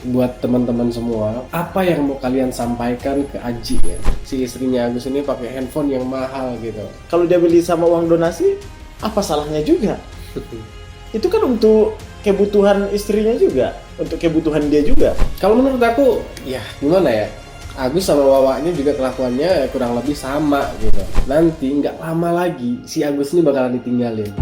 buat teman-teman semua, apa yang mau kalian sampaikan ke Aji ya? Si istrinya Agus ini pakai handphone yang mahal gitu. Kalau dia beli sama uang donasi, apa salahnya juga? Itu kan untuk kebutuhan istrinya juga, untuk kebutuhan dia juga. Kalau menurut aku, ya gimana ya? Agus sama Wawanya juga kelakuannya kurang lebih sama gitu. Nanti nggak lama lagi si Agus ini bakalan ditinggalin.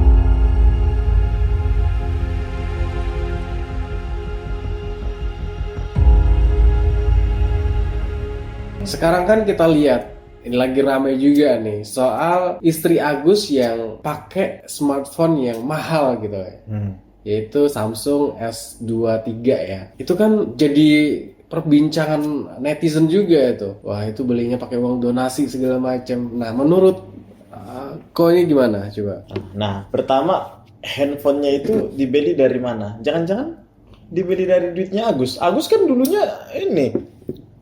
Sekarang kan kita lihat, ini lagi ramai juga nih soal istri Agus yang pakai smartphone yang mahal gitu ya. Yaitu Samsung S23 ya. Itu kan jadi perbincangan netizen juga itu. Wah, itu belinya pakai uang donasi segala macam. Nah, menurut kau ini gimana coba? Nah, pertama handphonenya itu dibeli dari mana? Jangan-jangan dibeli dari duitnya Agus. Agus kan dulunya ini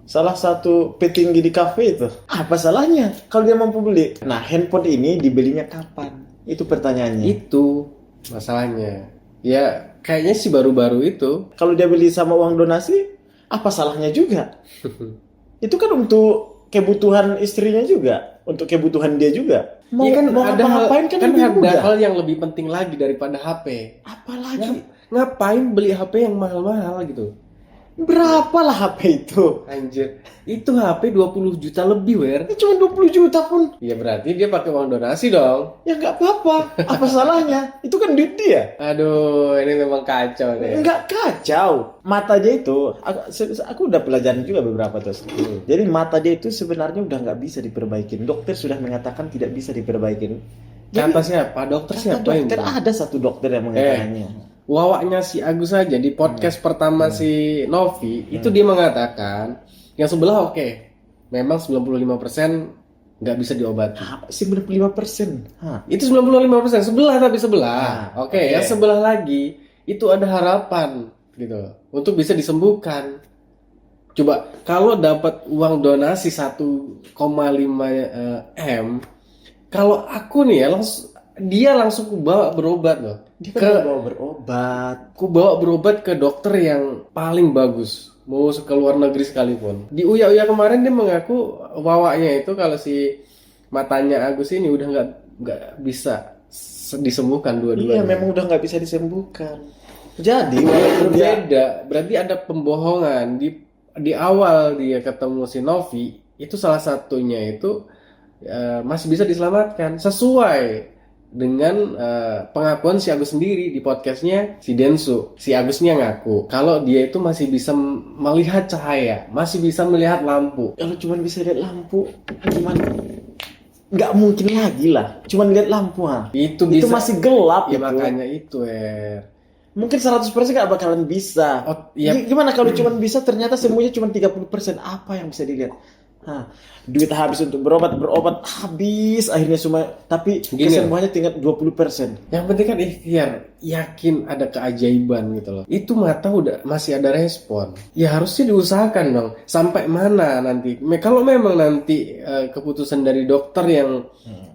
salah satu petinggi di kafe itu. Apa salahnya kalau dia mampu beli? Nah, handphone ini dibelinya kapan? Itu pertanyaannya. Itu masalahnya. Ya, kayaknya sih baru-baru itu. Kalau dia beli sama uang donasi, apa salahnya juga? Itu kan untuk kebutuhan istrinya juga, untuk kebutuhan dia juga. Mau, Ya kan mau ada ngapain kan lebih ada mudah. hal yang lebih penting lagi daripada HP. Apalagi Ngapain beli HP yang mahal-mahal gitu? berapa lah HP itu? Anjir, itu HP 20 juta lebih, Wer. Ini cuma 20 juta pun. Ya berarti dia pakai uang donasi dong. Ya nggak apa-apa. Apa salahnya? Itu kan duit dia. Aduh, ini memang kacau deh. Nggak kacau. Mata dia itu, aku udah pelajarin juga beberapa terus. Jadi mata dia itu sebenarnya udah nggak bisa diperbaikin. Dokter sudah mengatakan tidak bisa diperbaikin. Kata siapa? Dokter siapa yang Dokter bilang? ada satu dokter yang mengatakannya. Wawaknya si Agus aja di podcast pertama si Novi, itu dia mengatakan yang sebelah oke. Memang 95% nggak bisa diobati. Apa sih 95%? Hah. Itu 95% sebelah tapi sebelah. Ah, Oke, oke. yang sebelah lagi itu ada harapan gitu untuk bisa disembuhkan. Coba kalau dapat uang donasi 1,5 M, kalau aku nih ya dia langsung ku bawa berobat loh. Dia kan bawa berobat. Ku bawa berobat ke dokter yang paling bagus. Mau ke luar negeri sekalipun. Di Uya kemarin dia mengaku wawaknya itu kalau si matanya Agus ini udah nggak bisa disembuhkan dua-duanya. Iya, memang udah nggak bisa disembuhkan. Jadi walaupun dia Berbeda, berarti ada pembohongan di awal dia ketemu si Novi itu salah satunya itu masih bisa diselamatkan sesuai dengan pengakuan si Agus sendiri di podcastnya si Densu. Si Agusnya ngaku kalau dia itu masih bisa melihat cahaya, masih bisa melihat lampu. kalau cuma bisa lihat lampu, cuman nggak mungkin lagi lah. Cuman lihat lampu, ha. Itu Itu bisa. masih gelap Ya itu. makanya itu Mungkin 100% nggak bakalan bisa. Oh, iya. Gimana kalau cuma bisa ternyata semuanya cuma 30%? Apa yang bisa dilihat? Hah, duit habis untuk berobat habis akhirnya semua, tapi Gini kesembuhannya tinggal 20%. Yang penting kan ikhtiar, yakin ada keajaiban gitu loh. Itu mata udah masih ada respon. Ya harusnya diusahakan dong. Sampai mana nanti? Kalau memang nanti keputusan dari dokter yang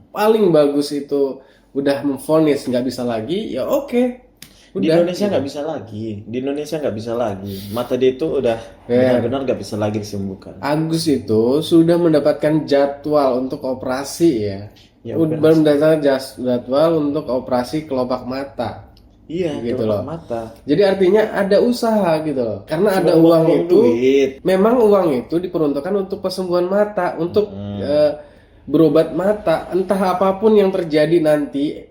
paling bagus itu udah memvonis nggak bisa lagi, ya oke. Di Udah. Indonesia nggak bisa lagi. Di Indonesia nggak bisa lagi. Mata dia itu udah benar-benar nggak bisa lagi disembuhkan. Agus itu sudah mendapatkan jadwal untuk operasi ya. Ya, Udah mendapatkan jadwal untuk operasi kelopak mata. Iya, Gitu kelopak loh. mata. Jadi artinya ada usaha gitu loh. Karena Cuma ada uang buang itu, duit. memang uang itu diperuntukkan untuk kesembuhan mata, untuk berobat mata, entah apapun yang terjadi nanti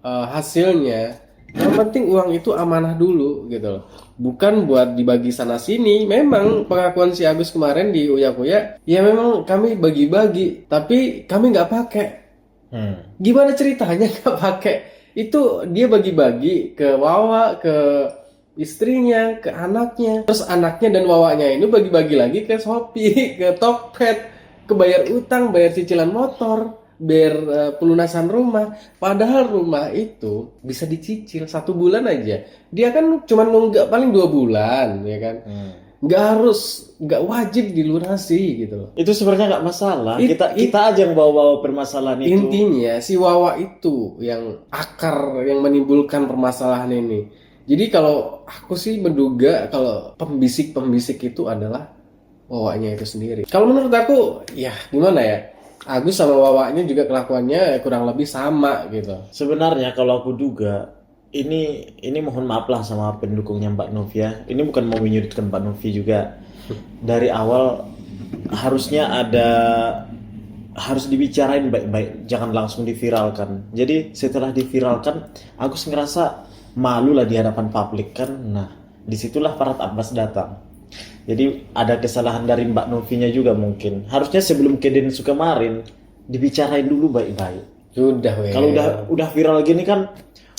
hasilnya. Yang penting uang itu amanah dulu gitu loh. Bukan buat dibagi sana sini. Memang pengakuan si Agus kemarin di Uya Kuya, ya memang kami bagi-bagi, tapi kami nggak pakai. Gimana ceritanya nggak pakai? Itu dia bagi-bagi ke Wawa, ke istrinya, ke anaknya. Terus anaknya dan Wawanya ini bagi-bagi lagi ke Shopee, ke Tokped, ke bayar utang, bayar cicilan motor, bayar pelunasan rumah. Padahal rumah itu bisa dicicil 1 bulan aja. Dia kan cuma nunggak paling 2 bulan, ya kan? Nggak wajib dilunasi gitu loh. Itu sebenarnya nggak masalah. It- Kita aja yang bawa permasalahan itu. Intinya si Wawa itu yang akar yang menimbulkan permasalahan ini. Jadi kalau aku sih menduga kalau pembisik-pembisik itu adalah Wawanya itu sendiri. Kalau menurut aku, ya gimana ya? Agus sama Wawanya juga kelakuannya kurang lebih sama gitu. Sebenarnya kalau aku duga ini mohon maaf lah sama pendukungnya Mbak Novia. Ini bukan mau menyudutkan Mbak Novia juga. Dari awal harusnya harus dibicarain baik-baik, jangan langsung diviralkan. Jadi setelah diviralkan, Agus ngerasa malu lah di hadapan publik kan. Nah, disitulah Farhad Abbas datang. Jadi ada kesalahan dari Mbak Novinya juga mungkin. Harusnya sebelum ke Densu kemarin dibicarain dulu baik-baik. Sudah, weh. Kalau udah viral gini kan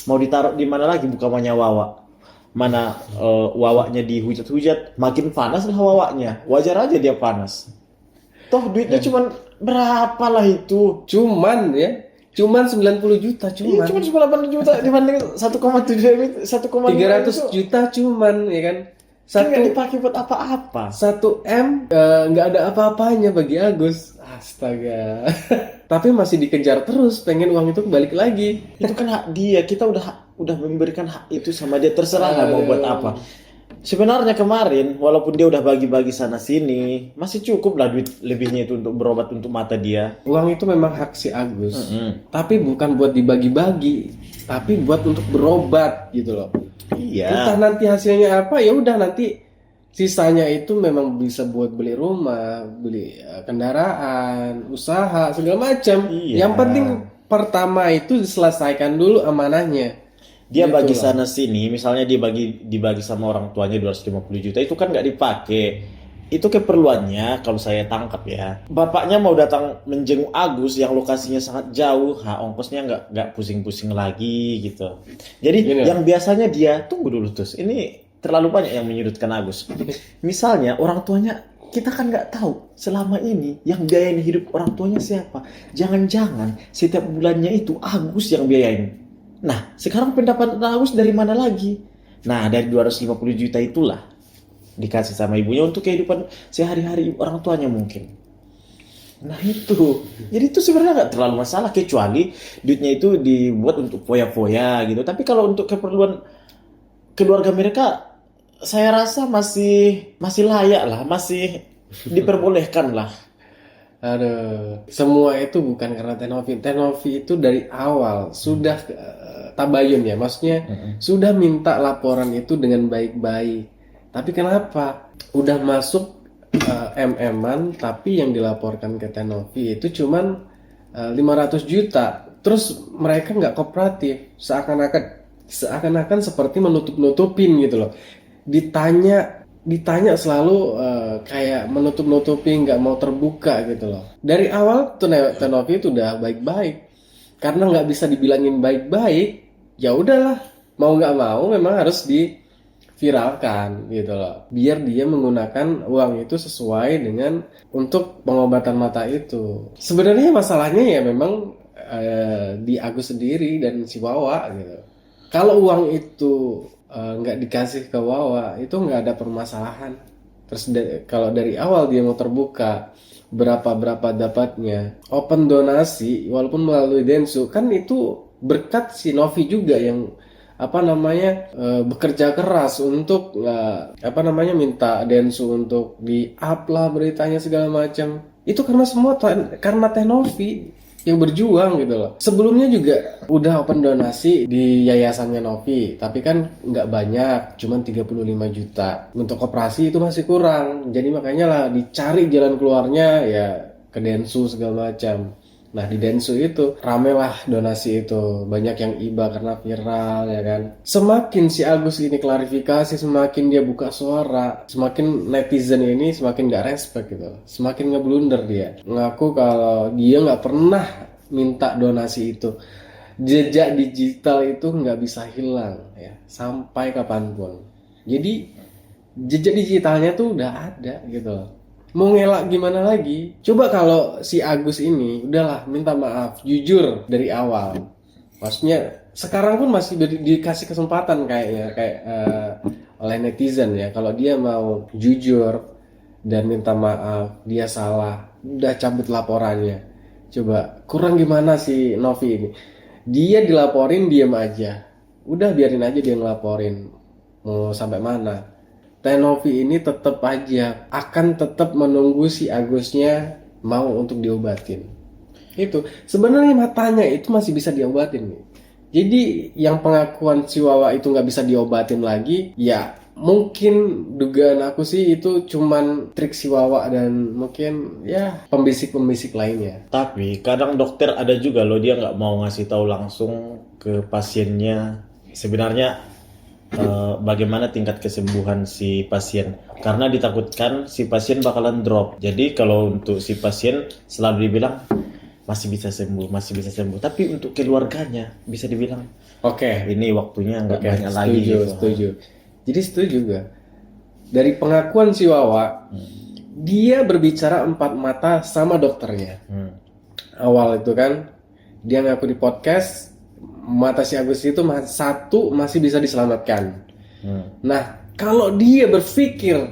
mau ditaruh di mana lagi bukannya Wawa? Mana Wawanya dihujat-hujat, makin panas lah Wawanya. Wajar aja dia panas. Toh duitnya cuman berapa lah itu? Cuman 90 juta Iya, cuman. cuma 8 juta dibanding 1,7 300 juta cuman ya kan. Kan nggak Satu dipakai buat apa-apa. 1 M nggak ada apa-apanya bagi Agus. Astaga. Tapi masih dikejar terus, pengen uang itu balik lagi. Itu kan hak dia. Kita udah memberikan hak itu sama dia, terserah lah mau buat apa. Sebenarnya kemarin walaupun dia udah bagi-bagi sana sini, masih cukup lah duit lebihnya itu untuk berobat untuk mata dia. Uang itu memang hak si Agus. Tapi bukan buat dibagi-bagi, tapi buat untuk berobat gitu loh. Iya. Entah nanti hasilnya apa, ya udah nanti sisanya itu memang bisa buat beli rumah, beli kendaraan, usaha, segala macam. Iya. Yang penting pertama itu diselesaikan dulu amanahnya. Dia Gitu bagi loh. sana sini, misalnya dia dibagi sama orang tuanya 250 juta, itu kan nggak dipakai. Itu keperluannya kalau saya tangkap ya. Bapaknya mau datang menjenguk Agus yang lokasinya sangat jauh, ongkosnya nggak pusing-pusing lagi gitu. Jadi Gini. yang biasanya dia tunggu dulu terus. Ini terlalu banyak yang menyudutkan Agus. Misalnya orang tuanya kita kan nggak tahu selama ini yang biayain hidup orang tuanya siapa. Jangan-jangan setiap bulannya itu Agus yang biayain. Nah, sekarang pendapatan Agus dari mana lagi? Nah, dari 250 juta itulah dikasih sama ibunya untuk kehidupan sehari-hari orang tuanya mungkin. Nah itu, jadi itu sebenarnya nggak terlalu masalah kecuali duitnya itu dibuat untuk foya-foya gitu. Tapi kalau untuk keperluan keluarga mereka, saya rasa masih layak lah, masih diperbolehkan lah. Aduh, semua itu bukan karena Tenovi. Tenovi itu dari awal sudah tabayun ya, maksudnya sudah minta laporan itu dengan baik-baik. Tapi kenapa? Udah masuk MM-an, tapi yang dilaporkan ke Tenovi itu cuman 500 juta. Terus mereka nggak kooperatif, seakan-akan seperti menutup-nutupin gitu loh. Ditanya selalu kayak menutup-nutupi, nggak mau terbuka gitu loh. Dari awal Tenovi itu udah baik-baik, karena nggak bisa dibilangin baik-baik, ya udahlah, mau nggak mau memang harus diviralkan gitu loh, biar dia menggunakan uang itu sesuai dengan untuk pengobatan mata itu. Sebenarnya masalahnya ya memang di Agus sendiri dan si Wawa gitu. Kalau uang itu nggak dikasih ke Wawa, itu nggak ada permasalahan. Terus kalau dari awal dia mau terbuka berapa dapatnya, open donasi walaupun melalui Densu, kan itu berkat si Novi juga yang bekerja keras untuk minta Densu untuk di up lah beritanya segala macam. Itu karena semua karena Teh Novi yang berjuang gitu loh. Sebelumnya juga udah open donasi di yayasannya Novi, tapi kan nggak banyak, cuman 35 juta. Untuk koperasi itu masih kurang, jadi makanya lah dicari jalan keluarnya ya ke Densu segala macam. Nah di Densu itu rame lah donasi itu, banyak yang iba karena viral ya kan. Semakin si Agus ini klarifikasi, semakin dia buka suara, semakin netizen ini semakin gak respect gitu, semakin ngeblunder dia. Ngaku kalau dia nggak pernah minta donasi itu. Jejak digital itu nggak bisa hilang ya sampai kapanpun. Jadi jejak digitalnya tuh udah ada gitu loh. Mau ngelak gimana lagi? Coba kalau si Agus ini udahlah minta maaf jujur dari awal. Maksudnya sekarang pun masih dikasih kesempatan kayak oleh netizen ya. Kalau dia mau jujur dan minta maaf, dia salah, udah cabut laporannya. Coba kurang gimana si Novi ini? Dia dilaporin diam aja. udah biarin aja dia ngelaporin mau sampai mana. Teh Novi ini tetap aja akan tetap menunggu si Agusnya mau untuk diobatin. Itu sebenarnya matanya itu masih bisa diobatin nih. Jadi yang pengakuan si Wawa itu nggak bisa diobatin lagi, ya mungkin dugaan aku sih itu cuman trik si Wawa dan mungkin ya pembisik-pembisik lainnya. Tapi kadang dokter ada juga loh, dia nggak mau ngasih tahu langsung ke pasiennya sebenarnya bagaimana tingkat kesembuhan si pasien, karena ditakutkan si pasien bakalan drop. Jadi kalau untuk si pasien selalu dibilang masih bisa sembuh, masih bisa sembuh. Tapi untuk keluarganya bisa dibilang, Oke, ini waktunya nggak oke, banyak lagi setuju, gitu. setuju. Jadi setuju juga. Dari pengakuan si Wawa, dia berbicara empat mata sama dokternya. Awal itu kan, dia ngaku di podcast, mata si Agus itu satu masih bisa diselamatkan. Nah, kalau dia berpikir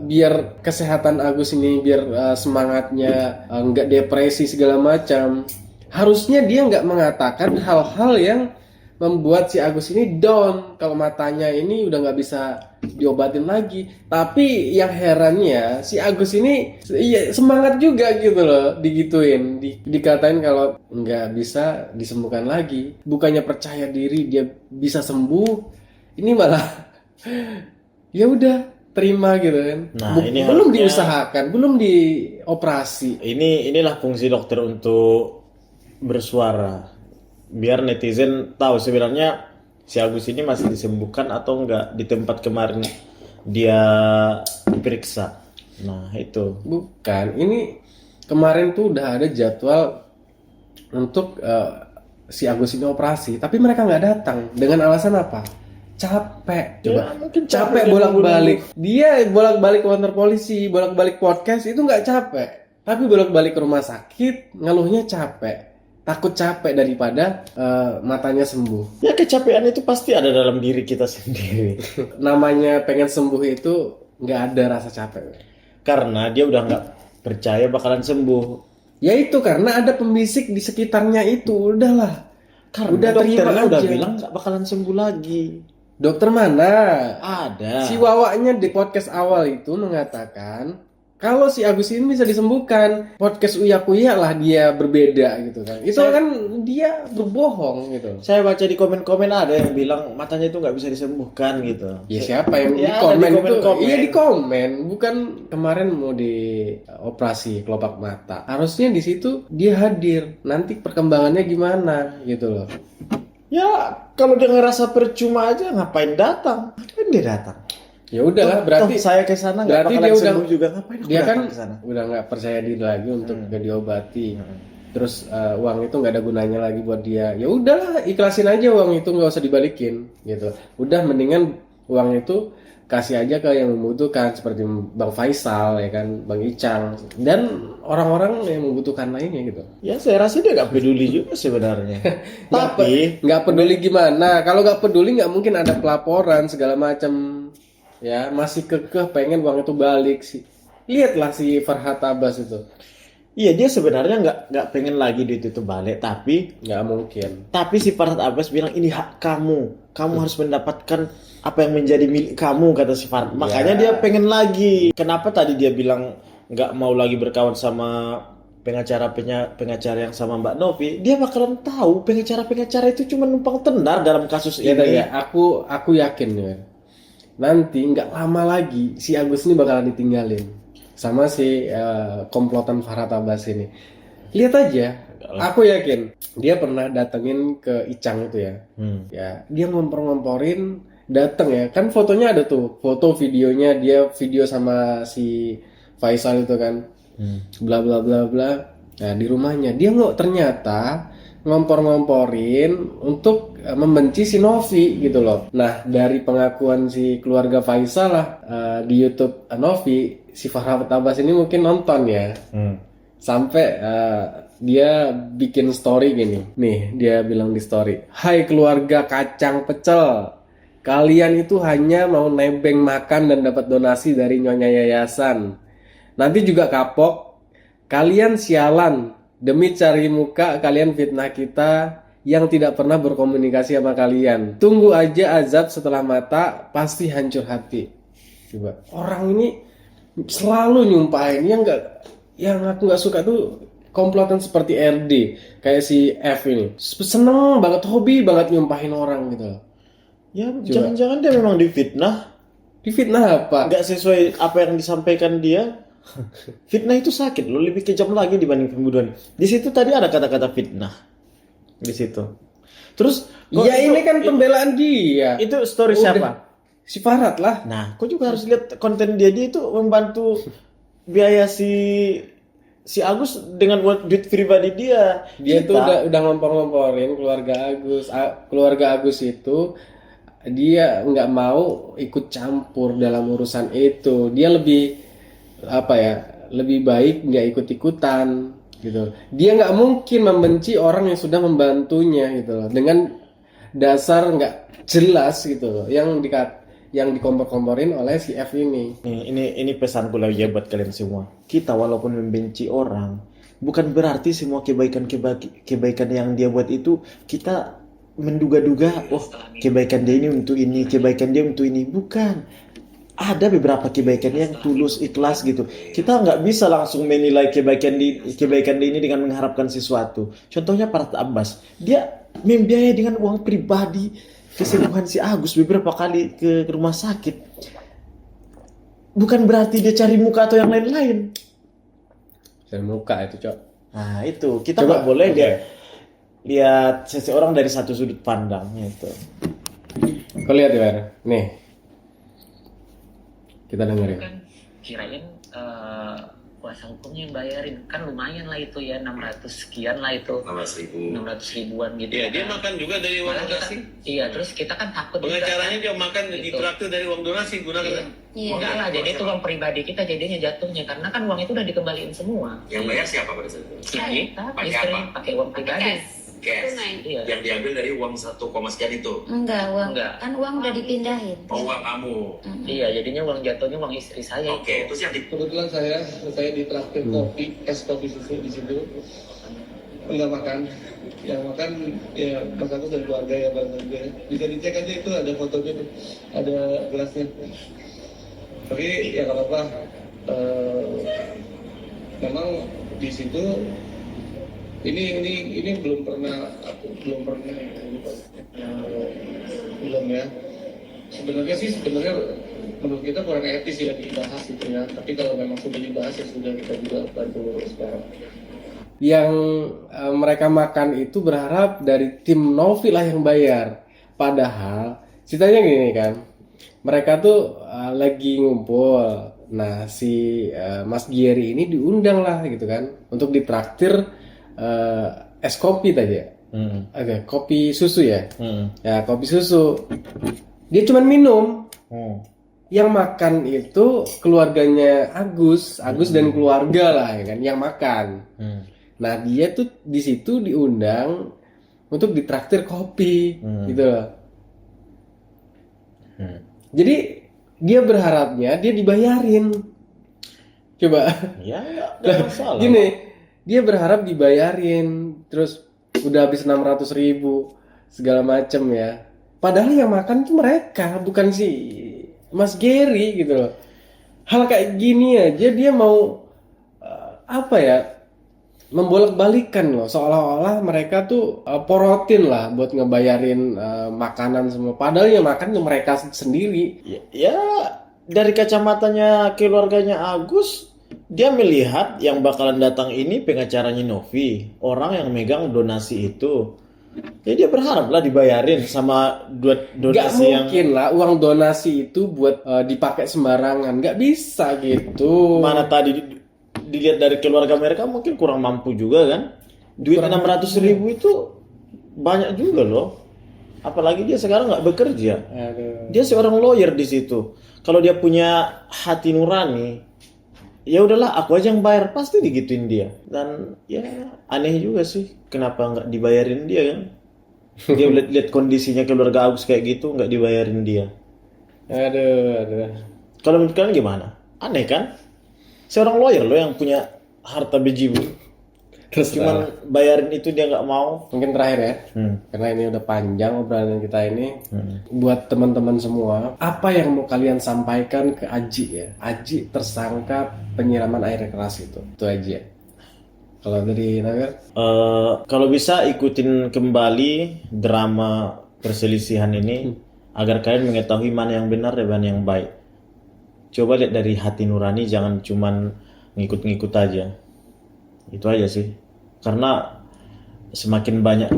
biar kesehatan Agus ini, biar semangatnya nggak depresi segala macam, harusnya dia nggak mengatakan hal-hal yang membuat si Agus ini down kalau matanya ini udah nggak bisa diobatin lagi. Tapi yang herannya si Agus ini ya, semangat juga gitu loh, digituin, dikatain kalau nggak bisa disembuhkan lagi, bukannya percaya diri dia bisa sembuh, ini malah ya udah terima gitu kan. Nah, ini Belum harusnya- diusahakan, belum dioperasi. Inilah fungsi dokter untuk bersuara, biar netizen tahu sebenarnya si Agus ini masih disembuhkan atau enggak di tempat kemarin dia diperiksa. Nah itu. Bukan, ini kemarin tuh udah ada jadwal untuk si Agus ini operasi, tapi mereka nggak datang dengan alasan apa? Capek, coba. Ya, mungkin Capek dan bolak-balik. Dia bolak-balik ke kantor polisi, bolak-balik podcast itu nggak capek, tapi bolak-balik ke rumah sakit ngeluhnya capek. Takut capek daripada matanya sembuh. Ya kecapean itu pasti ada dalam diri kita sendiri. Namanya pengen sembuh itu nggak ada rasa capek. Karena dia udah nggak percaya bakalan sembuh. Ya itu karena ada pembisik di sekitarnya itu, udahlah. Karena Udah terima dokternya udah aja. bilang nggak bakalan sembuh lagi. Dokter mana? Ada. Si Wawanya di podcast awal itu mengatakan kalau si Agus ini bisa disembuhkan. Podcast Uya Kuya lah dia berbeda gitu kan. Itu kan dia berbohong gitu. Saya baca di komen-komen ada yang bilang matanya itu nggak bisa disembuhkan gitu. Ya siapa yang Ya, di komen ada di itu? komen-komen. Iya di komen, bukan kemarin mau di operasi kelopak mata. Harusnya di situ dia hadir. Nanti perkembangannya gimana gitu loh. Ya kalau dia ngerasa percuma aja ngapain datang? Ngapain dia datang? Ya udahlah, berarti Toh saya ke sana nggak berarti bakalan dia udah- sembuh juga, ngapain aku dia kan datang ke sana? udah nggak percaya diri lagi untuk gak diobati. Terus uang itu nggak ada gunanya lagi buat dia. Ya udahlah, ikhlasin aja uang itu, nggak usah dibalikin gitu. Udah mendingan uang itu kasih aja ke yang membutuhkan seperti Bang Faisal ya kan, Bang Icang dan orang-orang yang membutuhkan lainnya gitu. Ya saya rasa dia nggak peduli juga sebenarnya. Tapi Nggak peduli gimana? Kalau nggak peduli nggak mungkin ada pelaporan segala macam. Ya masih kekeh pengen uang itu balik sih. Lihatlah si Farhat Abbas itu. iya dia sebenarnya nggak pengen lagi duit itu balik, tapi Nggak mungkin. si Farhat Abbas bilang ini hak kamu, kamu harus mendapatkan apa yang menjadi milik kamu, kata si Farhat. Makanya dia pengen lagi. Kenapa tadi dia bilang nggak mau lagi berkawan sama pengacara yang sama Mbak Novi? Dia bakalan tahu pengacara itu cuma numpang tenar dalam kasus Ya, ini. ya, aku yakin ya. Nanti nggak lama lagi si Agus ini bakalan ditinggalin sama si komplotan Farhat Abbas ini. Lihat aja, aku yakin dia pernah datengin ke Icang itu ya. Ya, dia ngompor-ngomporin, dateng ya. Kan fotonya ada tuh, foto videonya dia video sama si Faisal itu kan. Bla bla bla bla. Nah, di rumahnya dia nggak ternyata ngompor-ngomporin untuk membenci si Novi gitu loh. Nah, dari pengakuan si keluarga Faisal lah di YouTube Novi, si Farhat Abbas ini mungkin nonton ya. Sampai dia bikin story gini. Nih, dia bilang di story, "Hai keluarga kacang pecel. Kalian itu hanya mau nebeng makan dan dapat donasi dari Nyonya Yayasan. Nanti juga kapok. Kalian sialan. Demi cari muka kalian fitnah kita. yang tidak pernah berkomunikasi sama kalian. Tunggu aja azab setelah mata, pasti hancur hati. Coba orang ini selalu nyumpahin yang aku nggak suka tuh komplotan seperti RD kayak si F ini seneng banget, hobi banget nyumpahin orang gitu loh. Ya, jangan-jangan dia memang difitnah. Difitnah apa? Nggak sesuai apa yang disampaikan dia. Fitnah itu sakit loh, lebih kejam lagi dibanding pembunuhan. Di situ tadi ada kata-kata fitnah. Di situ. Terus Ya ini kan pembelaan dia. itu story Udah. siapa? Si Farhat lah. Nah, kau juga harus lihat konten dia itu membantu biaya si Agus dengan duit pribadi dia. Dia tuh udah ngompor-ngomporin keluarga Agus itu, dia nggak mau ikut campur dalam urusan itu. Dia lebih baik nggak ikut-ikutan gitu. Dia nggak mungkin membenci orang yang sudah membantunya gitu loh, dengan dasar nggak jelas gitu loh, yang dikompor-komporin oleh si F ini. Ini pesanku lagi ya buat kalian semua. Kita walaupun membenci orang, bukan berarti semua kebaikan yang dia buat itu kita menduga-duga, oh kebaikan dia ini untuk ini, kebaikan dia untuk ini. Bukan. Ada beberapa kebaikan yang tulus, ikhlas gitu. Kita nggak bisa langsung menilai kebaikan dia ini dengan mengharapkan sesuatu. Contohnya Farhat Abbas, dia membiayai dengan uang pribadi kesembuhan si Agus beberapa kali ke rumah sakit. Bukan berarti dia cari muka atau yang lain-lain. Cari muka itu, Cok. Nah itu kita nggak boleh lihat seseorang dari satu sudut pandang itu. Kau lihat ya, Wer. Nih. Kita dengerin. Kan kirain kuasa hukumnya yang bayarin, kan lumayan lah itu ya, 600 sekian lah itu, 600 ribuan gitu. Iya, dia makan juga dari uang donasi. Iya, terus kita kan takut juga, Pengacaranya kan? dia makan di traktir dari uang donasi gunakan. Iya. Enggak lah, jadi itu uang pribadi kita jadinya jatuhnya, karena kan uang itu udah dikembaliin semua. Yang bayar siapa pada saat itu? Kita, Pakai istri, apa? pakai uang pribadi. Cash. Iya. Yang diambil dari uang 1, sekian itu. Enggak, Enggak. kan uang udah dipindahin. Oh, uang kamu. Iya, jadinya uang jatuhnya uang istri saya. Oke, terus yang Kebetulan saya di traktir kopi, es kopi susu di situ. Enggak makan. Yang makan ya Mas Agus dan keluarga ya Bang juga. Bisa dicek aja itu ada fotonya tuh, ada gelasnya. Tapi ya kalau apa, memang di situ ini belum pernah belum ya. Sebenarnya menurut kita kurang etis ya dibahas gitu ya. Tapi kalau memang sudah dibahas ya sudah, kita juga bantu lurus sekarang. Yang mereka makan itu berharap dari tim Novi lah yang bayar. Padahal ceritanya gini kan, mereka tuh lagi ngumpul. Nah si Mas Gieri ini diundang lah gitu kan, untuk ditraktir es kopi tadi ya. Oke, kopi susu ya. Ya kopi susu. Dia cuma minum. Yang makan itu keluarganya Agus dan keluarga lah ya kan, yang makan. Nah dia tuh di situ diundang untuk ditraktir kopi gitu loh. Jadi dia berharapnya dia dibayarin. Coba. Ya nggak masalah. Gini, dia berharap dibayarin, terus udah habis 600.000 segala macem ya. Padahal yang makan tuh mereka, bukan si Mas Gary gitu loh. Hal kayak gini aja dia mau membolak-balikan loh, seolah-olah mereka tuh porotin lah buat ngebayarin makanan semua. Padahal yang makan tuh mereka sendiri. Ya dari kacamatanya keluarganya Agus, dia melihat yang bakalan datang ini pengacaranya Novi, orang yang megang donasi itu. Ya dia berharap lah dibayarin sama donasi Gak yang mungkin lah uang donasi itu buat dipakai sembarangan. Gak bisa gitu. mana tadi dilihat dari keluarga mereka mungkin kurang mampu juga kan. Duit 600.000 itu banyak juga loh. Apalagi dia sekarang nggak bekerja. Aduh. Dia seorang lawyer di situ. Kalau dia punya hati nurani, ya udahlah aku aja yang bayar, pasti digituin dia. Dan ya aneh juga sih kenapa nggak dibayarin dia kan. Dia lihat kondisinya keluarga Agus kayak gitu nggak dibayarin dia. Aduh. Kalau menurut kalian gimana? Aneh kan? Seorang lawyer loh yang punya harta bejibu. Terus cuman bayarin itu dia nggak mau. mungkin terakhir ya, karena ini udah panjang obrolan kita ini. Buat teman-teman semua, apa yang mau kalian sampaikan ke Aji ya? Aji tersangka penyiraman air keras itu aja ya. Kalau dari Nawir? Kalau bisa ikutin kembali drama perselisihan ini agar kalian mengetahui mana yang benar dan mana yang baik. Coba lihat dari hati nurani, jangan cuman ngikut-ngikut aja. Itu aja sih. Karena semakin banyak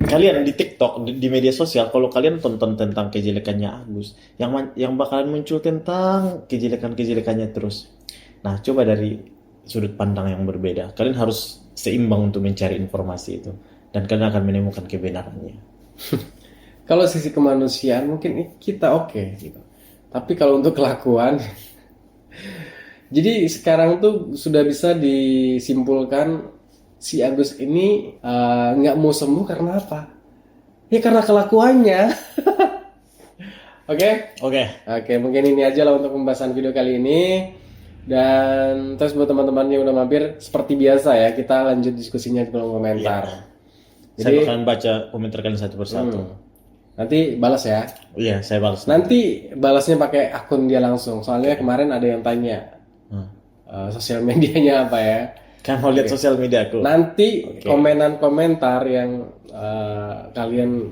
kalian di TikTok, di media sosial, kalau kalian tonton tentang kejelekannya Agus, yang bakalan muncul tentang kejelekannya terus. Nah, coba dari sudut pandang yang berbeda. Kalian harus seimbang untuk mencari informasi itu, dan kalian akan menemukan kebenarannya. Kalau sisi kemanusiaan mungkin kita oke gitu. Tapi kalau untuk kelakuan jadi sekarang tuh sudah bisa disimpulkan si Agus ini nggak mau sembuh karena apa? Ya karena kelakuannya. Oke? Oke, mungkin ini aja lah untuk pembahasan video kali ini. Dan terus buat teman-teman yang udah mampir, seperti biasa ya, kita lanjut diskusinya di kolom komentar. Saya bakalan baca komentar kalian satu persatu. Nanti balas ya. Iya, saya balas. Nanti balasnya pakai akun dia langsung. Soalnya kemarin ada yang tanya sosial medianya apa ya. Kan mau lihat sosial media aku. Nanti komentar yang kalian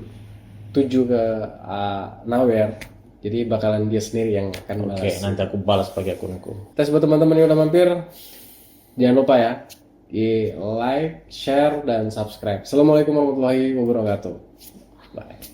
tuju ke Nawir, jadi bakalan dia sendiri yang akan balas. Oke, nanti aku balas pakai akunku. Terus buat teman-teman yang udah mampir, jangan lupa ya di like, share, dan subscribe. Assalamualaikum warahmatullahi wabarakatuh. Bye.